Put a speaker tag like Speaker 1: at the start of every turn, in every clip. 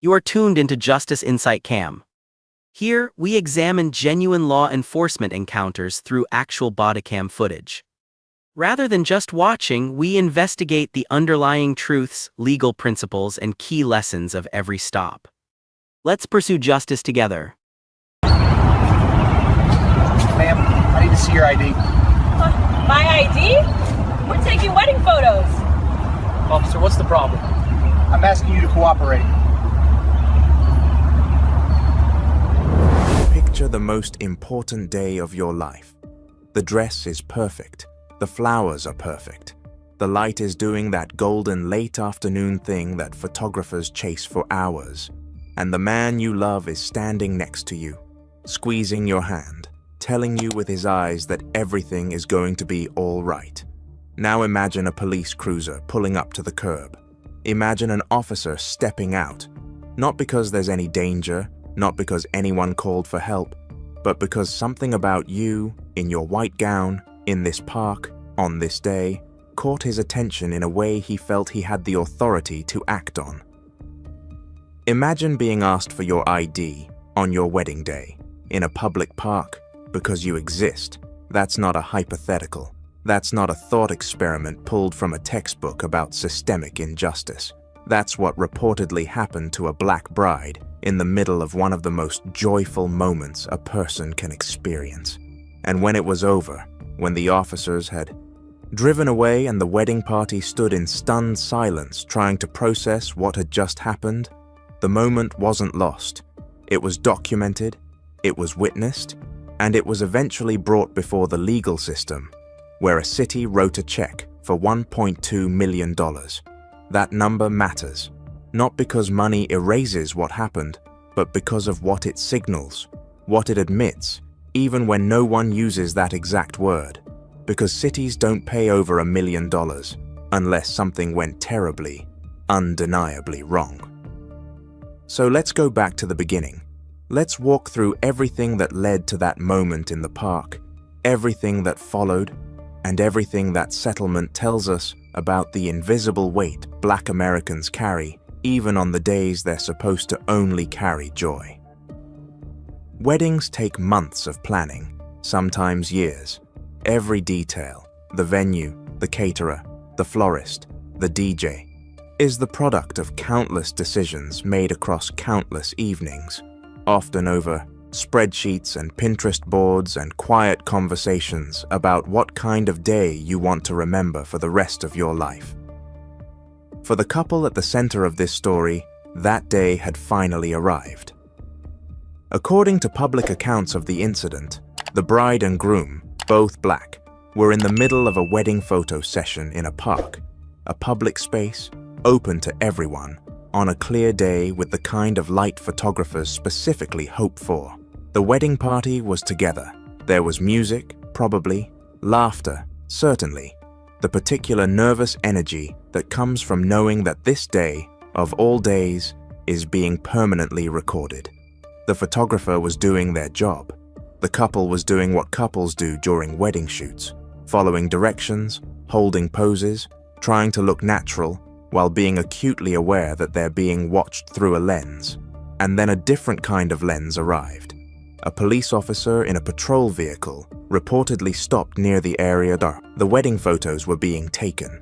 Speaker 1: You are tuned into Justice Insight Cam. Here, we examine genuine law enforcement encounters through actual bodycam footage. Rather than just watching, we investigate the underlying truths, legal principles, and key lessons of every stop. Let's pursue justice together.
Speaker 2: Ma'am, I need to see your ID.
Speaker 3: My ID? We're taking wedding photos.
Speaker 2: Officer, what's the problem? I'm asking you to cooperate.
Speaker 4: Picture the most important day of your life. The dress is perfect. The flowers are perfect. The light is doing that golden late afternoon thing that photographers chase for hours. And the man you love is standing next to you, squeezing your hand, telling you with his eyes that everything is going to be all right. Now imagine a police cruiser pulling up to the curb. Imagine an officer stepping out, not because there's any danger, not because anyone called for help, but because something about you, in your white gown, in this park, on this day, caught his attention in a way he felt he had the authority to act on. Imagine being asked for your ID on your wedding day, in a public park, because you exist. That's not a hypothetical. That's not a thought experiment pulled from a textbook about systemic injustice. That's what reportedly happened to a black bride in the middle of one of the most joyful moments a person can experience. And when it was over, when the officers had driven away and the wedding party stood in stunned silence trying to process what had just happened, the moment wasn't lost. It was documented, it was witnessed, and it was eventually brought before the legal system, where a city wrote a check for $1.2 million. That number matters, not because money erases what happened, but because of what it signals, what it admits, even when no one uses that exact word. Because cities don't pay over $1 million unless something went terribly, undeniably wrong. So let's go back to the beginning. Let's walk through everything that led to that moment in the park, everything that followed, and everything that settlement tells us about the invisible weight Black Americans carry even on the days they're supposed to only carry joy. Weddings take months of planning, sometimes years. Every detail, the venue, the caterer, the florist, the DJ, is the product of countless decisions made across countless evenings, often over spreadsheets and Pinterest boards and quiet conversations about what kind of day you want to remember for the rest of your life. For the couple at the center of this story, that day had finally arrived. According to public accounts of the incident, the bride and groom, both black, were in the middle of a wedding photo session in a park, a public space, open to everyone, on a clear day with the kind of light photographers specifically hope for. The wedding party was together. There was music, probably, laughter, certainly, the particular nervous energy that comes from knowing that this day, of all days, is being permanently recorded. The photographer was doing their job. The couple was doing what couples do during wedding shoots, following directions, holding poses, trying to look natural, while being acutely aware that they're being watched through a lens. And then a different kind of lens arrived. A police officer in a patrol vehicle reportedly stopped near the area the wedding photos were being taken.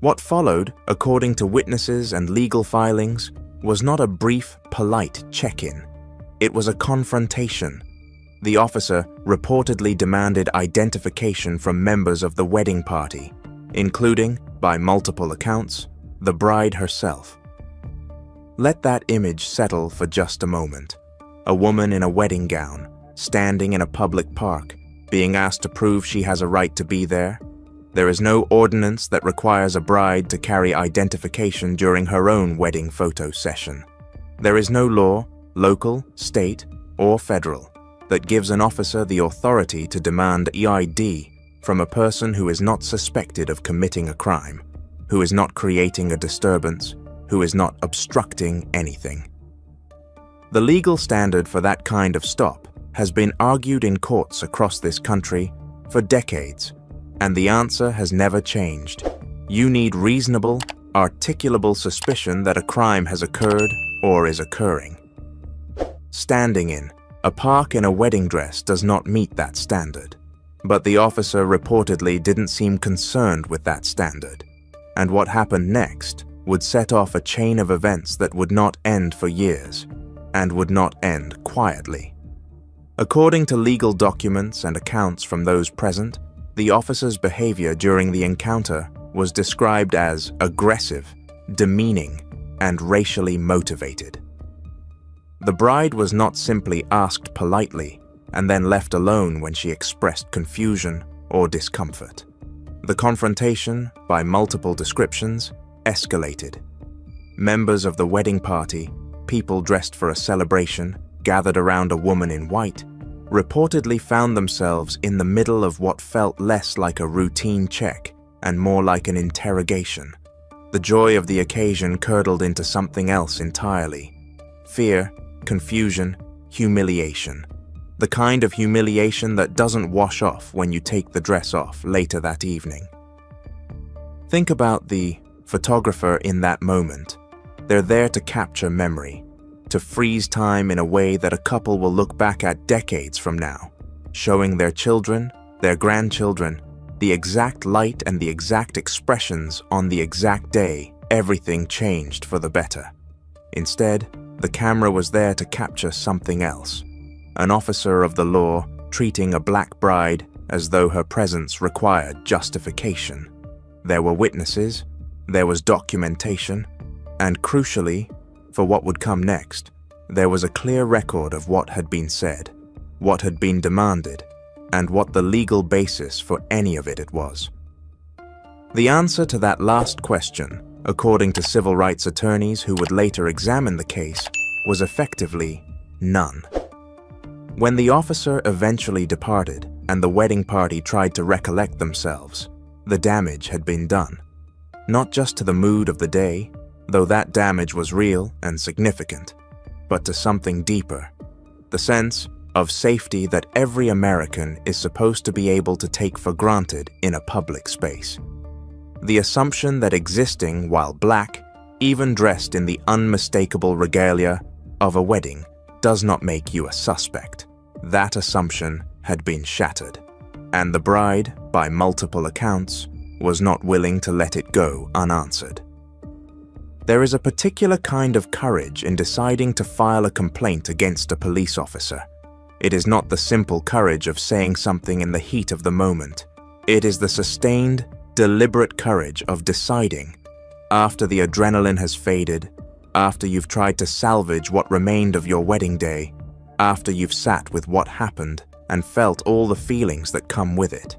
Speaker 4: What followed, according to witnesses and legal filings, was not a brief, polite check-in. It was a confrontation. The officer reportedly demanded identification from members of the wedding party, including, by multiple accounts, the bride herself. Let that image settle for just a moment. A woman in a wedding gown, standing in a public park, being asked to prove she has a right to be there. There is no ordinance that requires a bride to carry identification during her own wedding photo session. There is no law, local, state, or federal, that gives an officer the authority to demand EID from a person who is not suspected of committing a crime, who is not creating a disturbance, who is not obstructing anything. The legal standard for that kind of stop has been argued in courts across this country for decades, and the answer has never changed. You need reasonable, articulable suspicion that a crime has occurred or is occurring. Standing in a park in a wedding dress does not meet that standard, but the officer reportedly didn't seem concerned with that standard, and what happened next would set off a chain of events that would not end for years, and would not end quietly. According to legal documents and accounts from those present, the officer's behavior during the encounter was described as aggressive, demeaning, and racially motivated. The bride was not simply asked politely and then left alone when she expressed confusion or discomfort. The confrontation, by multiple descriptions, escalated. Members of the wedding party, people dressed for a celebration, gathered around a woman in white, reportedly found themselves in the middle of what felt less like a routine check and more like an interrogation. The joy of the occasion curdled into something else entirely. Fear, confusion, humiliation. The kind of humiliation that doesn't wash off when you take the dress off later that evening. Think about the photographer in that moment. They're there to capture memory, to freeze time in a way that a couple will look back at decades from now, showing their children, their grandchildren, the exact light and the exact expressions on the exact day everything changed for the better. Instead, the camera was there to capture something else. An officer of the law treating a black bride as though her presence required justification. There were witnesses, there was documentation, and crucially, for what would come next, there was a clear record of what had been said, what had been demanded, and what the legal basis for any of it was. The answer to that last question, according to civil rights attorneys who would later examine the case, was effectively none. When the officer eventually departed and the wedding party tried to recollect themselves, the damage had been done. Not just to the mood of the day, though that damage was real and significant, but to something deeper, the sense of safety that every American is supposed to be able to take for granted in a public space. The assumption that existing while black, even dressed in the unmistakable regalia of a wedding, does not make you a suspect. That assumption had been shattered, and the bride, by multiple accounts, was not willing to let it go unanswered. There is a particular kind of courage in deciding to file a complaint against a police officer. It is not the simple courage of saying something in the heat of the moment. It is the sustained, deliberate courage of deciding, after the adrenaline has faded, after you've tried to salvage what remained of your wedding day, after you've sat with what happened and felt all the feelings that come with it,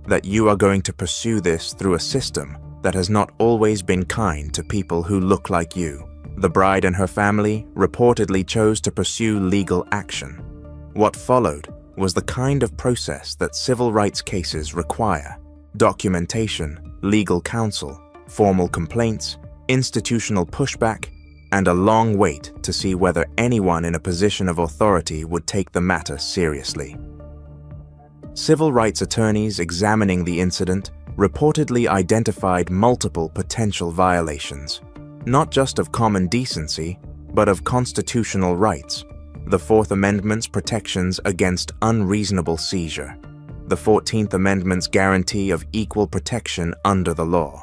Speaker 4: that you are going to pursue this through a system that has not always been kind to people who look like you. The bride and her family reportedly chose to pursue legal action. What followed was the kind of process that civil rights cases require: documentation, legal counsel, formal complaints, institutional pushback, and a long wait to see whether anyone in a position of authority would take the matter seriously. Civil rights attorneys examining the incident reportedly identified multiple potential violations, not just of common decency, but of constitutional rights: the Fourth Amendment's protections against unreasonable seizure, the 14th Amendment's guarantee of equal protection under the law.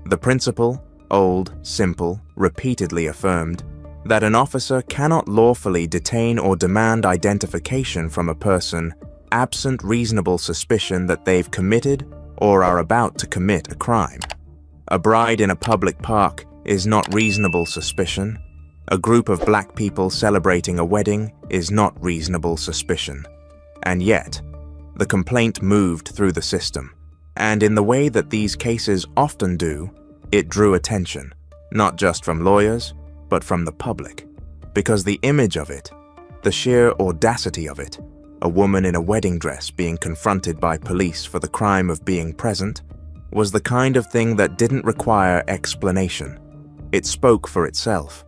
Speaker 4: The principle, old, simple, repeatedly affirmed, that an officer cannot lawfully detain or demand identification from a person absent reasonable suspicion that they've committed or are about to commit a crime. A bride in a public park is not reasonable suspicion. A group of black people celebrating a wedding is not reasonable suspicion. And yet, the complaint moved through the system, and in the way that these cases often do, it drew attention, not just from lawyers, but from the public, because the image of it, the sheer audacity of it, a woman in a wedding dress being confronted by police for the crime of being present, was the kind of thing that didn't require explanation. It spoke for itself.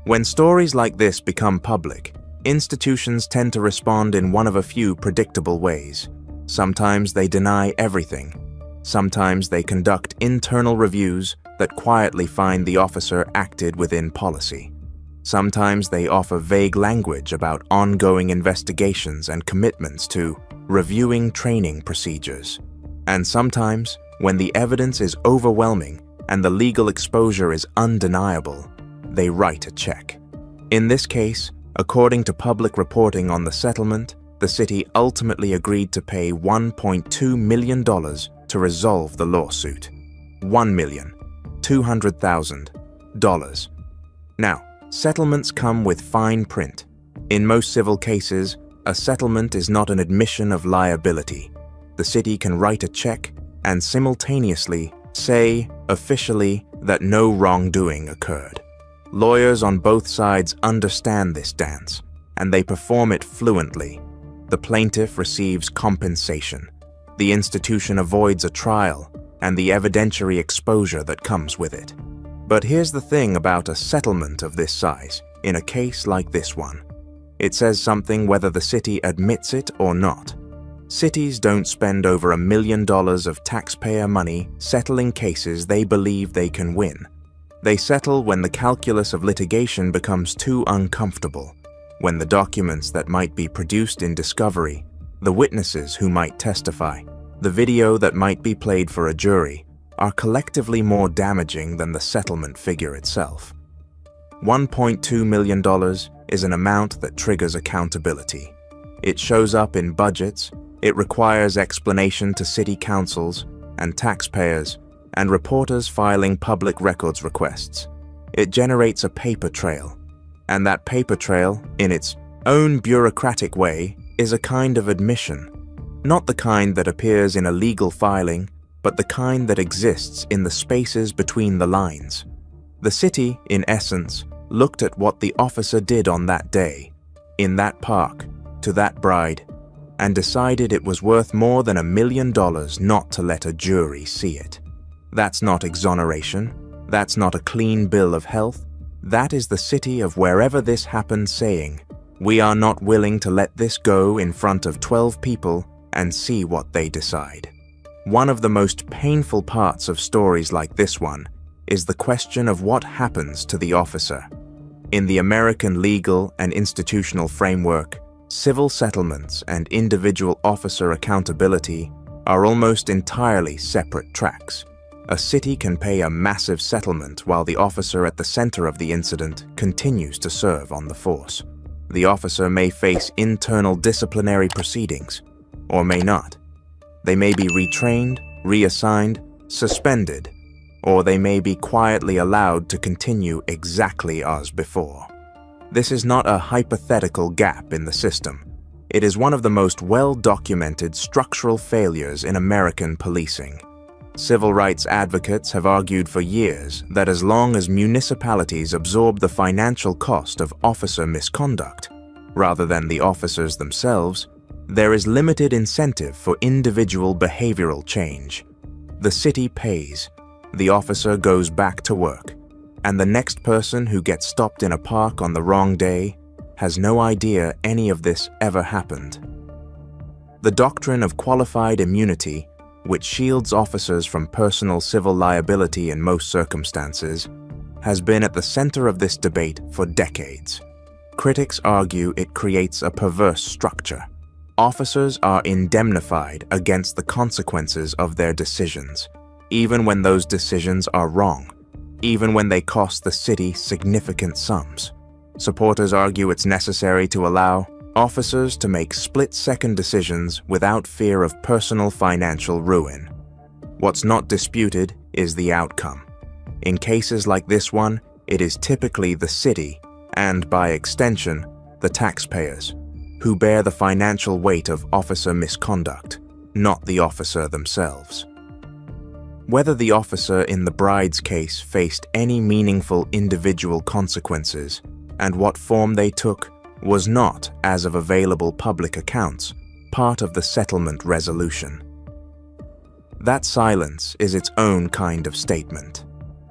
Speaker 4: When stories like this become public, institutions tend to respond in one of a few predictable ways. Sometimes they deny everything. Sometimes they conduct internal reviews that quietly find the officer acted within policy. Sometimes they offer vague language about ongoing investigations and commitments to reviewing training procedures. And sometimes, when the evidence is overwhelming and the legal exposure is undeniable, they write a check. In this case, according to public reporting on the settlement, the city ultimately agreed to pay $1.2 million to resolve the lawsuit. $1,200,000. Now, settlements come with fine print. In most civil cases, a settlement is not an admission of liability. The city can write a check and simultaneously say, officially, that no wrongdoing occurred. Lawyers on both sides understand this dance, and they perform it fluently. The plaintiff receives compensation. The institution avoids a trial and the evidentiary exposure that comes with it. But here's the thing about a settlement of this size, in a case like this one. It says something whether the city admits it or not. Cities don't spend over $1 million of taxpayer money settling cases they believe they can win. They settle when the calculus of litigation becomes too uncomfortable, when the documents that might be produced in discovery, the witnesses who might testify, the video that might be played for a jury, are collectively more damaging than the settlement figure itself. $1.2 million is an amount that triggers accountability. It shows up in budgets, it requires explanation to city councils and taxpayers and reporters filing public records requests. It generates a paper trail, and that paper trail, in its own bureaucratic way, is a kind of admission. Not the kind that appears in a legal filing, but the kind that exists in the spaces between the lines. The city, in essence, looked at what the officer did on that day, in that park, to that bride, and decided it was worth more than $1 million not to let a jury see it. That's not exoneration. That's not a clean bill of health. That is the city of wherever this happened saying, we are not willing to let this go in front of 12 people and see what they decide. One of the most painful parts of stories like this one is the question of what happens to the officer. In the American legal and institutional framework, civil settlements and individual officer accountability are almost entirely separate tracks. A city can pay a massive settlement while the officer at the center of the incident continues to serve on the force. The officer may face internal disciplinary proceedings, or may not. They may be retrained, reassigned, suspended, or they may be quietly allowed to continue exactly as before. This is not a hypothetical gap in the system. It is one of the most well-documented structural failures in American policing. Civil rights advocates have argued for years that as long as municipalities absorb the financial cost of officer misconduct, rather than the officers themselves, there is limited incentive for individual behavioral change. The city pays, the officer goes back to work, and the next person who gets stopped in a park on the wrong day has no idea any of this ever happened. The doctrine of qualified immunity, which shields officers from personal civil liability in most circumstances, has been at the center of this debate for decades. Critics argue it creates a perverse structure. Officers are indemnified against the consequences of their decisions, even when those decisions are wrong, even when they cost the city significant sums. Supporters argue it's necessary to allow officers to make split-second decisions without fear of personal financial ruin. What's not disputed is the outcome. In cases like this one, it is typically the city, and by extension, the taxpayers, who bear the financial weight of officer misconduct, not the officer themselves. Whether the officer in the bride's case faced any meaningful individual consequences and what form they took was not, as of available public accounts, part of the settlement resolution. That silence is its own kind of statement.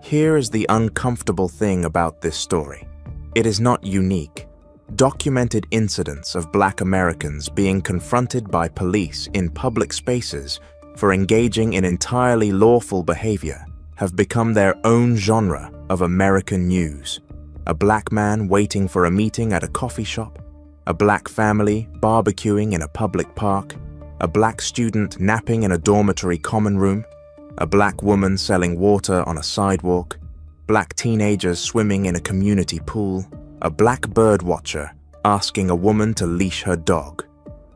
Speaker 4: Here is the uncomfortable thing about this story. It is not unique. Documented incidents of Black Americans being confronted by police in public spaces for engaging in entirely lawful behavior have become their own genre of American news. A black man waiting for a meeting at a coffee shop, a black family barbecuing in a public park, a black student napping in a dormitory common room, a black woman selling water on a sidewalk, black teenagers swimming in a community pool, a black bird watcher asking a woman to leash her dog.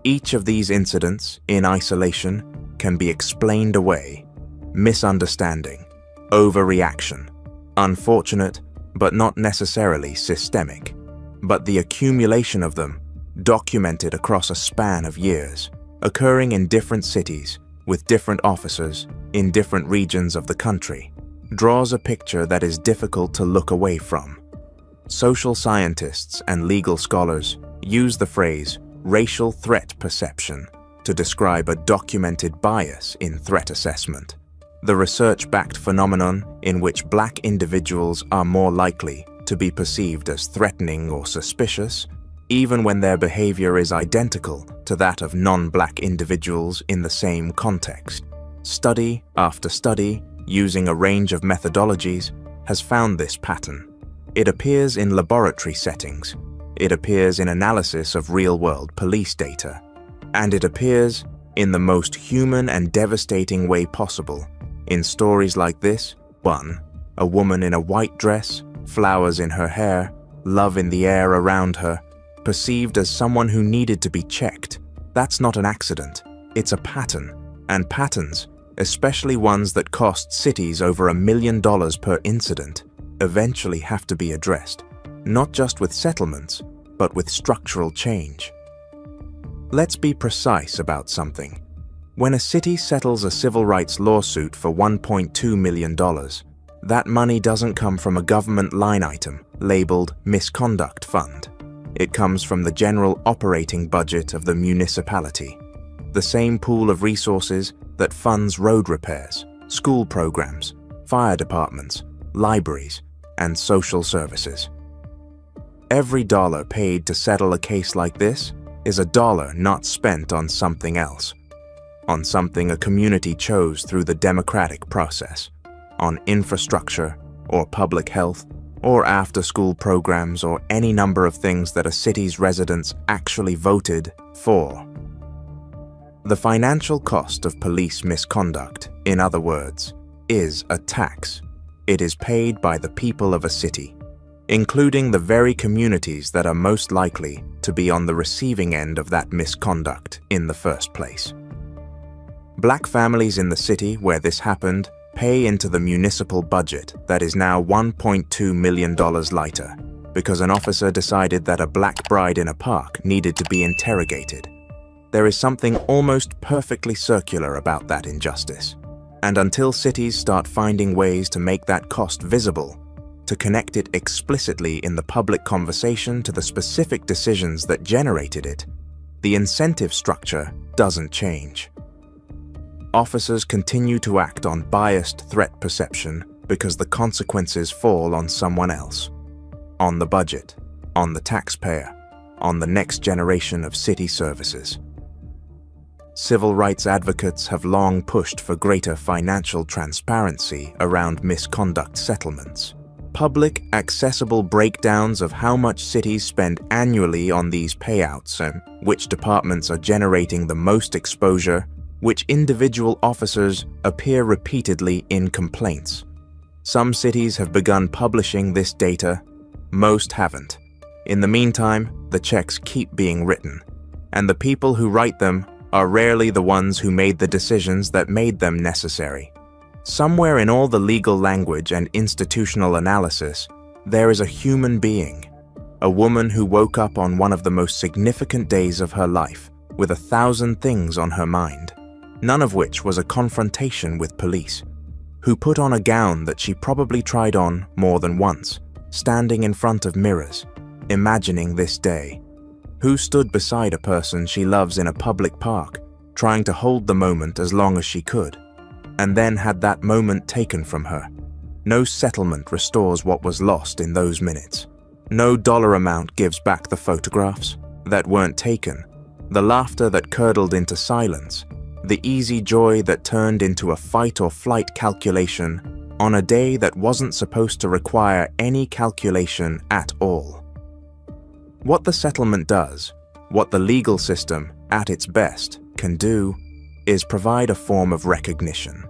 Speaker 4: Each of these incidents, in isolation, can be explained away. Misunderstanding, overreaction, unfortunate, but not necessarily systemic. But the accumulation of them, documented across a span of years, occurring in different cities, with different officers, in different regions of the country, draws a picture that is difficult to look away from. Social scientists and legal scholars use the phrase racial threat perception to describe a documented bias in threat assessment, the research-backed phenomenon in which black individuals are more likely to be perceived as threatening or suspicious, even when their behavior is identical to that of non-black individuals in the same context. Study after study, using a range of methodologies, has found this pattern. It appears in laboratory settings, it appears in analysis of real-world police data, and it appears in the most human and devastating way possible in stories like this. 1. A woman in a white dress, flowers in her hair, love in the air around her, perceived as someone who needed to be checked. That's not an accident, it's a pattern, and patterns, especially ones that cost cities over $1 million per incident, eventually have to be addressed, not just with settlements, but with structural change. Let's be precise about something. When a city settles a civil rights lawsuit for $1.2 million, that money doesn't come from a government line item labeled Misconduct Fund. It comes from the general operating budget of the municipality, the same pool of resources that funds road repairs, school programs, fire departments, libraries, and social services. Every dollar paid to settle a case like this is a dollar not spent on something else, on something a community chose through the democratic process, on infrastructure or public health or after-school programs or any number of things that a city's residents actually voted for. The financial cost of police misconduct, in other words, is a tax. It is paid by the people of a city, including the very communities that are most likely to be on the receiving end of that misconduct in the first place. Black families in the city where this happened pay into the municipal budget that is now $1.2 million lighter because an officer decided that a black bride in a park needed to be interrogated. There is something almost perfectly circular about that injustice, and until cities start finding ways to make that cost visible, to connect it explicitly in the public conversation to the specific decisions that generated it, the incentive structure doesn't change. Officers continue to act on biased threat perception because the consequences fall on someone else, on the budget, on the taxpayer, on the next generation of city services. Civil rights advocates have long pushed for greater financial transparency around misconduct settlements. Public, accessible breakdowns of how much cities spend annually on these payouts and which departments are generating the most exposure, which individual officers appear repeatedly in complaints. Some cities have begun publishing this data, most haven't. In the meantime, the checks keep being written, and the people who write them are rarely the ones who made the decisions that made them necessary. Somewhere in all the legal language and institutional analysis, there is a human being, a woman who woke up on one of the most significant days of her life with 1,000 things on her mind, none of which was a confrontation with police, who put on a gown that she probably tried on more than once, standing in front of mirrors, imagining this day, who stood beside a person she loves in a public park, trying to hold the moment as long as she could, and then had that moment taken from her. No settlement restores what was lost in those minutes. No dollar amount gives back the photographs that weren't taken, the laughter that curdled into silence, The easy joy that turned into a fight-or-flight calculation on a day that wasn't supposed to require any calculation at all. What the settlement does, what the legal system, at its best, can do, is provide a form of recognition,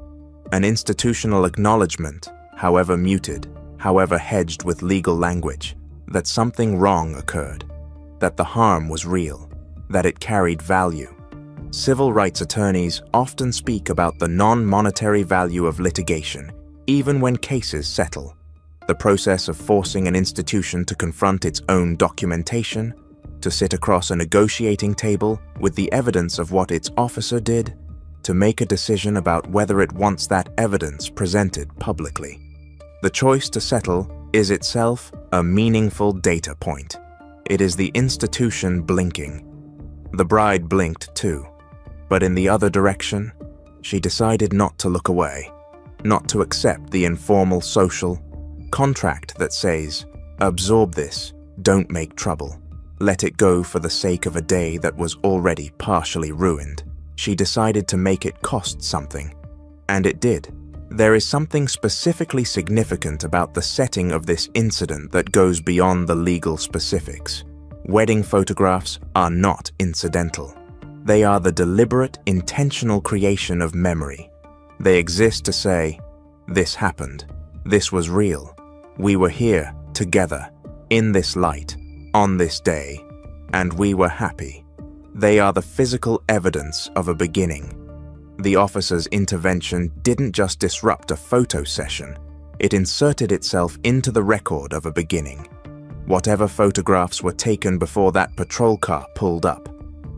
Speaker 4: an institutional acknowledgement, however muted, however hedged with legal language, that something wrong occurred, that the harm was real, that it carried value. Civil rights attorneys often speak about the non-monetary value of litigation, even when cases settle. The process of forcing an institution to confront its own documentation, to sit across a negotiating table with the evidence of what its officer did, to make a decision about whether it wants that evidence presented publicly. The choice to settle is itself a meaningful data point. It is the institution blinking. The bride blinked too, but in the other direction, she decided not to look away, not to accept the informal social contract that says, absorb this, don't make trouble, let it go for the sake of a day that was already partially ruined. She decided to make it cost something, and it did. There is something specifically significant about the setting of this incident that goes beyond the legal specifics. Wedding photographs are not incidental. They are the deliberate, intentional creation of memory. They exist to say, this happened, this was real, we were here, together, in this light, on this day, and we were happy. They are the physical evidence of a beginning. The officer's intervention didn't just disrupt a photo session, it inserted itself into the record of a beginning. Whatever photographs were taken before that patrol car pulled up,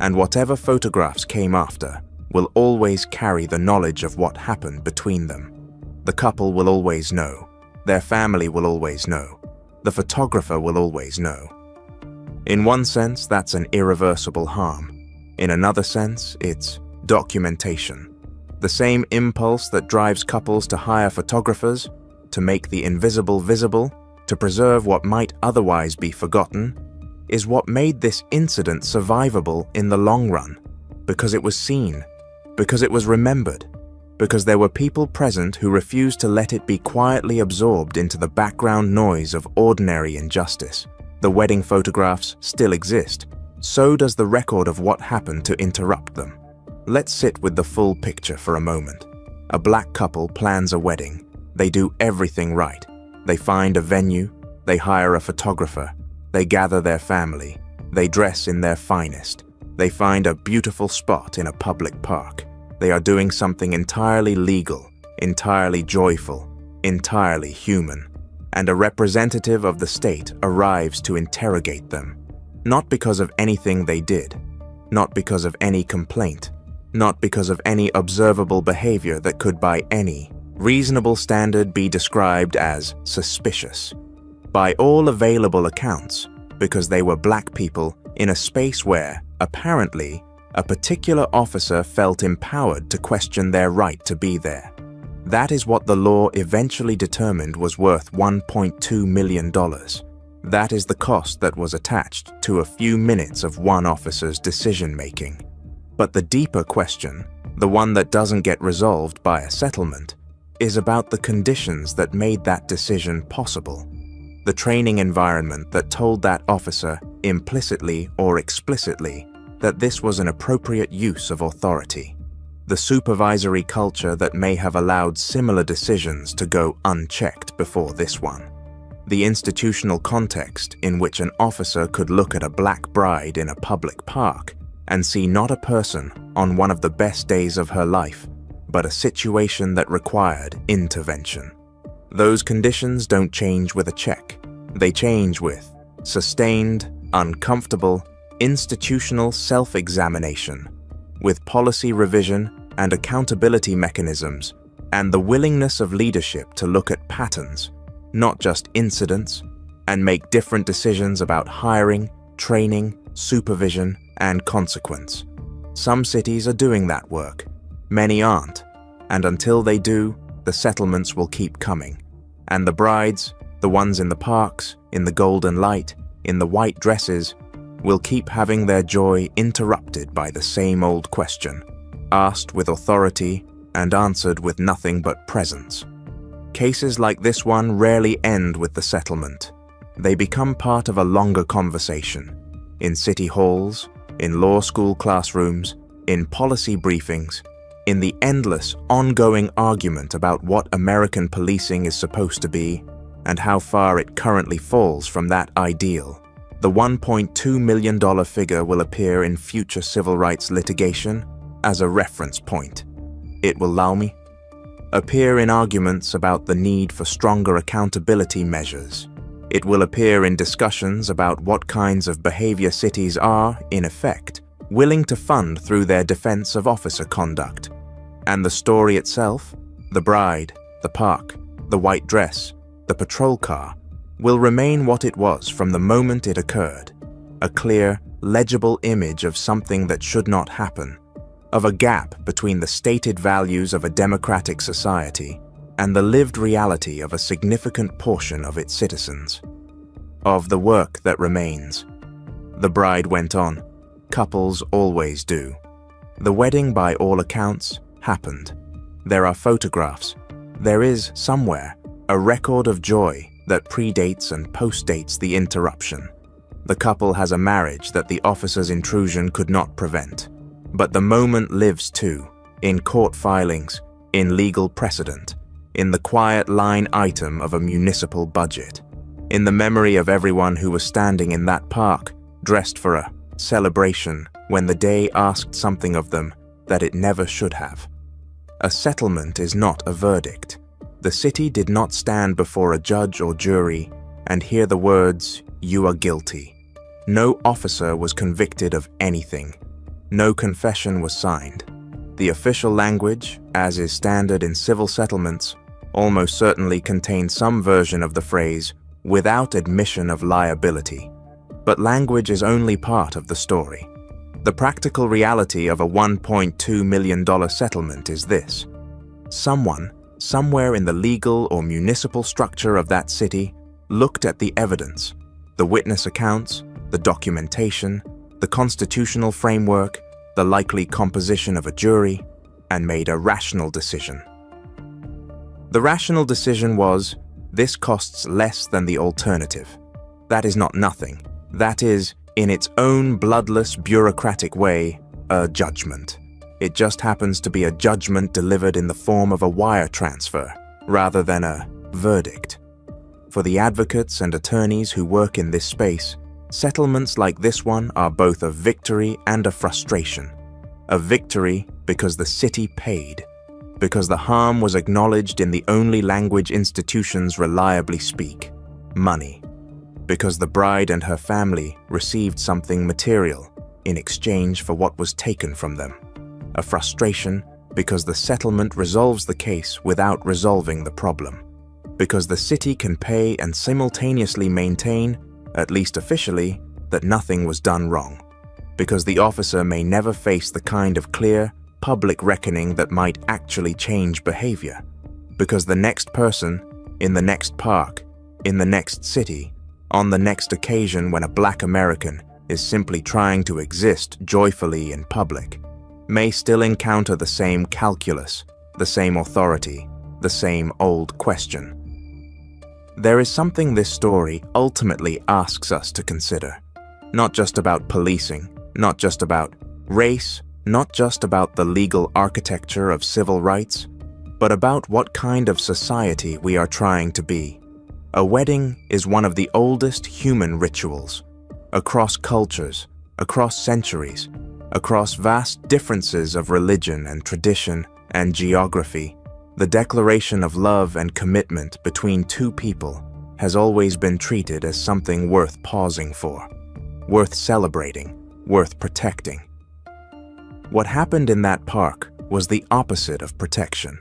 Speaker 4: and whatever photographs came after, will always carry the knowledge of what happened between them. The couple will always know. Their family will always know. The photographer will always know. In one sense, that's an irreversible harm. In another sense, it's documentation. The same impulse that drives couples to hire photographers, to make the invisible visible, to preserve what might otherwise be forgotten, is what made this incident survivable in the long run, because it was seen, because it was remembered, because there were people present who refused to let it be quietly absorbed into the background noise of ordinary injustice. The wedding photographs still exist. So does the record of what happened to interrupt them. Let's sit with the full picture for a moment. A black couple plans a wedding. They do everything right. They find a venue. They hire a photographer. They gather their family. They dress in their finest. They find a beautiful spot in a public park. They are doing something entirely legal, entirely joyful, entirely human. And a representative of the state arrives to interrogate them. Not because of anything they did, not because of any complaint, not because of any observable behavior that could by any reasonable standard be described as suspicious. By all available accounts, because they were black people in a space where, apparently, a particular officer felt empowered to question their right to be there. That is what the law eventually determined was worth $1.2 million. That is the cost that was attached to a few minutes of one officer's decision-making. But the deeper question, the one that doesn't get resolved by a settlement, is about the conditions that made that decision possible. The training environment that told that officer, implicitly or explicitly, that this was an appropriate use of authority. The supervisory culture that may have allowed similar decisions to go unchecked before this one. The institutional context in which an officer could look at a black bride in a public park and see not a person on one of the best days of her life, but a situation that required intervention. Those conditions don't change with a check. They change with sustained, uncomfortable, institutional self-examination, with policy revision and accountability mechanisms, and the willingness of leadership to look at patterns, not just incidents, and make different decisions about hiring, training, supervision, and consequence. Some cities are doing that work. Many aren't. And until they do, the settlements will keep coming. And the brides, the ones in the parks, in the golden light, in the white dresses, will keep having their joy interrupted by the same old question. asked with authority and answered with nothing but presence. Cases like this one rarely end with the settlement. They become part of a longer conversation, in city halls, in law school classrooms, in policy briefings, in the endless, ongoing argument about what American policing is supposed to be and how far it currently falls from that ideal. The $1.2 million figure will appear in future civil rights litigation as a reference point. It will allow me appear in arguments about the need for stronger accountability measures. It will appear in discussions about what kinds of behavior cities are, in effect, willing to fund through their defense of officer conduct. And the story itself, the bride, the park, the white dress, the patrol car, will remain what it was from the moment it occurred, a clear, legible image of something that should not happen, of a gap between the stated values of a democratic society and the lived reality of a significant portion of its citizens. Of the work that remains. The bride went on. Couples always do. The wedding, by all accounts, happened. There are photographs. There is, somewhere, a record of joy that predates and postdates the interruption. The couple has a marriage that the officer's intrusion could not prevent. But the moment lives too, in court filings, in legal precedent, in the quiet line item of a municipal budget, in the memory of everyone who was standing in that park, dressed for a celebration when the day asked something of them that it never should have. A settlement is not a verdict. The city did not stand before a judge or jury and hear the words, "You are guilty." No officer was convicted of anything. No confession was signed. The official language, as is standard in civil settlements, almost certainly contained some version of the phrase, "without admission of liability." But language is only part of the story. The practical reality of a $1.2 million settlement is this. Someone, somewhere in the legal or municipal structure of that city, looked at the evidence, the witness accounts, the documentation, the constitutional framework, the likely composition of a jury, and made a rational decision. The rational decision was, this costs less than the alternative. That is not nothing. That is, in its own bloodless, bureaucratic way, a judgment. It just happens to be a judgment delivered in the form of a wire transfer, rather than a verdict. For the advocates and attorneys who work in this space, settlements like this one are both a victory and a frustration. A victory because the city paid, because the harm was acknowledged in the only language institutions reliably speak, money. Because the bride and her family received something material in exchange for what was taken from them. A frustration because the settlement resolves the case without resolving the problem. Because the city can pay and simultaneously maintain, at least officially, that nothing was done wrong. Because the officer may never face the kind of clear, public reckoning that might actually change behavior. Because the next person, in the next park, in the next city, on the next occasion when a Black American is simply trying to exist joyfully in public, may still encounter the same calculus, the same authority, the same old question. There is something this story ultimately asks us to consider. Not just about policing, not just about race, not just about the legal architecture of civil rights, but about what kind of society we are trying to be. A wedding is one of the oldest human rituals. Across cultures, across centuries, across vast differences of religion and tradition and geography, the declaration of love and commitment between two people has always been treated as something worth pausing for, worth celebrating, worth protecting. What happened in that park was the opposite of protection.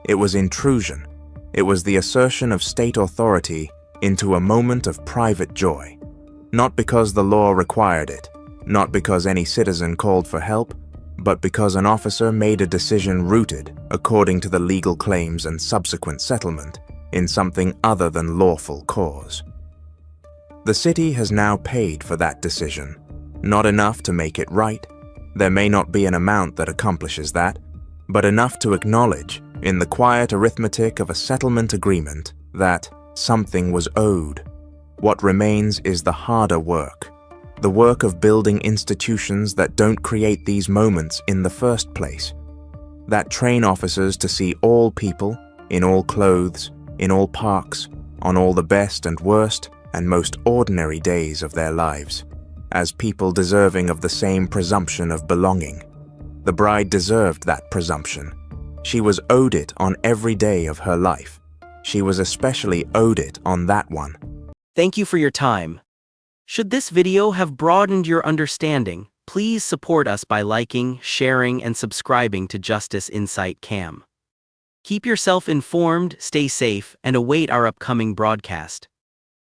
Speaker 4: It was intrusion. It was the assertion of state authority into a moment of private joy. Not because the law required it, not because any citizen called for help, but because an officer made a decision rooted, according to the legal claims and subsequent settlement, in something other than lawful cause. The city has now paid for that decision, not enough to make it right, There may not be an amount that accomplishes that, but enough to acknowledge, in the quiet arithmetic of a settlement agreement, that something was owed. What remains is the harder work, the work of building institutions that don't create these moments in the first place, that train officers to see all people, in all clothes, in all parks, on all the best and worst and most ordinary days of their lives, as people deserving of the same presumption of belonging. The bride deserved that presumption. She was owed it on every day of her life. She was especially owed it on that one.
Speaker 1: Thank you for your time. Should this video have broadened your understanding, please support us by liking, sharing, and subscribing to Justice Insight Cam. Keep yourself informed, stay safe, and await our upcoming broadcast.